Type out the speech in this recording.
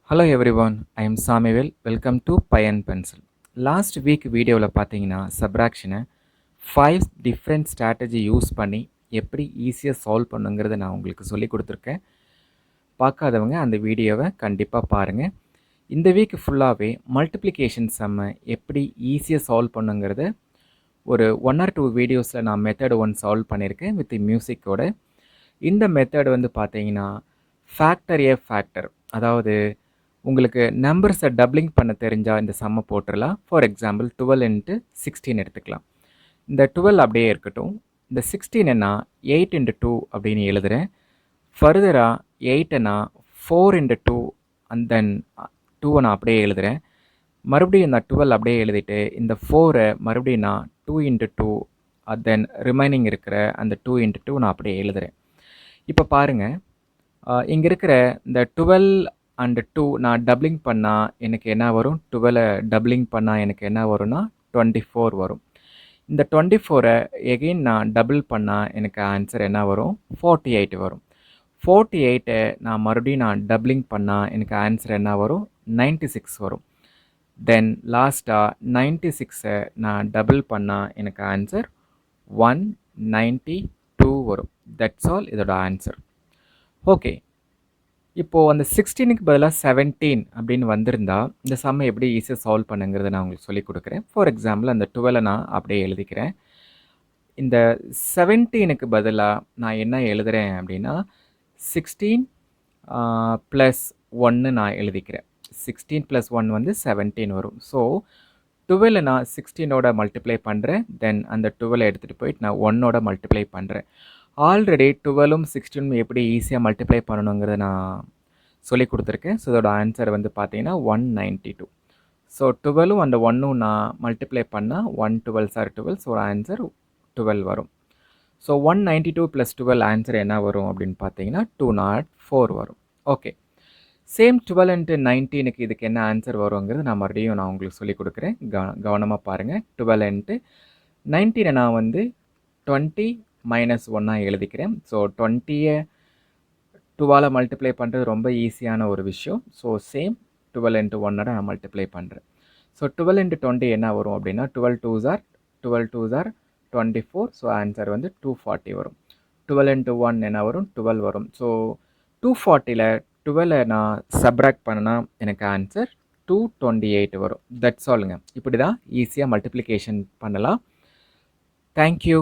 Hello everyone, I am Samuel. Welcome to Pi and Pencil. Last week வீடியோவில் பார்த்தீங்கன்னா சப்ராக்ஷனை 5 different strategy use பண்ணி எப்படி ஈஸியாக சால்வ் பண்ணுங்கிறத நான் உங்களுக்கு சொல்லி கொடுத்துருக்கேன். பார்க்காதவங்க அந்த வீடியோவை கண்டிப்பாக பாருங்கள். இந்த வீக் ஃபுல்லாகவே மல்டிப்ளிகேஷன் சம்மை எப்படி ஈஸியாக சால்வ் பண்ணுங்கிறத ஒரு 1 or 2 வீடியோஸில் நான் மெத்தட் 1 சால்வ் பண்ணியிருக்கேன் வித் மியூசிக்கோட. இந்த மெத்தட் வந்து பார்த்தீங்கன்னா ஃபேக்டர், அதாவது உங்களுக்கு நம்பர்ஸை டபுளிங் பண்ண தெரிஞ்சால் இந்த சம்மை போட்டுடலாம். ஃபார் எக்ஸாம்பிள் 12 into 16 எடுத்துக்கலாம். இந்த 12 அப்படியே இருக்கட்டும். இந்த 16 நான் 8 into 2 அப்படின்னு எழுதுகிறேன். ஃபர்தராக 8 நான் 4 into 2 அண்ட் தென் 2 நான் அப்படியே எழுதுகிறேன். மறுபடியும் இந்த 12 அப்படியே எழுதிட்டு இந்த 4 மறுபடியும் நான் 2 into 2 தென் ரிமைனிங் இருக்கிற அந்த 2 into 2 நான் அப்படியே எழுதுகிறேன். இப்போ பாருங்கள், இங்கே இருக்கிற இந்த 12 அண்டு 2 நான் டபுளிங் பண்ணால் எனக்கு என்ன வரும்? 12 டபுளிங் பண்ணால் எனக்கு என்ன வரும்னா 24 வரும். இந்த 24 எகெயின் நான் டபுள் பண்ணால் எனக்கு ஆன்சர் என்ன வரும்? 48 வரும். 48 நான் மறுபடியும் டபுளிங் பண்ணால் எனக்கு ஆன்சர் என்ன வரும்? 96 வரும். தென் லாஸ்ட்டாக 96 நான் டபுள் பண்ணால் எனக்கு ஆன்சர் 192 வரும். தட்ஸ் ஆல் இதோட ஆன்சர். ஓகே, இப்போது அந்த 16க்கு பதிலாக 17 அப்படின்னு வந்திருந்தா இந்த சம்மை எப்படி ஈஸியாக சால்வ் பண்ணுங்கிறத நான் உங்களுக்கு சொல்லிக் கொடுக்குறேன். ஃபார் எக்ஸாம்பிள் அந்த 12 நான் அப்படியே எழுதிக்கிறேன். இந்த 17க்கு பதிலாக நான் என்ன எழுதுகிறேன் அப்படின்னா 16 + 1 நான் எழுதிக்கிறேன். 16 + 1 வந்து 17 வரும். ஸோ 12 நான் 16ஓட மல்டிப்ளை பண்ணுறேன். தென் அந்த 12 எடுத்துகிட்டு போயிட்டு நான் 1ஓட மல்டிப்ளை பண்ணுறேன். ஆல்ரெடி 12ம் 16ம் எப்படி ஈஸியாக மல்டிப்ளை பண்ணணுங்கிறத நான் சொல்லி கொடுத்துருக்கேன். ஸோ இதோட ஆன்சர் வந்து பார்த்தீங்கன்னா 192. ஸோ 12ம் அந்த 1ம் நான் மல்டிப்ளை பண்ணால் 1 12s are 12. ஸோ ஆன்சர் 12 வரும். ஸோ 192 + 12 ஆன்சர் என்ன வரும் அப்படின்னு பார்த்தீங்கன்னா 204 வரும். ஓகே, சேம் 12 into 19க்கு இதுக்கு என்ன ஆன்சர் வருங்கிறது நான் மறுபடியும் உங்களுக்கு சொல்லி கொடுக்குறேன். கவனமாக பாருங்கள். 12 into 19 நான் வந்து 20 - 1 எழுதிக்கிறேன். ஸோ 20யை 2ஆல் மல்டிப்ளை பண்ணுறது ரொம்ப ஈஸியான ஒரு விஷயம். ஸோ சேம் 12 into 1 நான் மல்டிப்ளை பண்ணுறேன். ஸோ 12 into 20 என்ன வரும் அப்படின்னா 12 2s are 24. ஸோ ஆன்சர் வந்து 240 வரும். 12 into 1 என்ன வரும்? 12 வரும். ஸோ 240ல் 12 நான் சப்ராக்ட் பண்ணனா எனக்கு ஆன்சர் 228 வரும். தட்ஸ் ஆலுங்க. இப்படி தான் ஈஸியாக மல்டிப்ளிகேஷன் பண்ணலாம். தேங்க்யூ.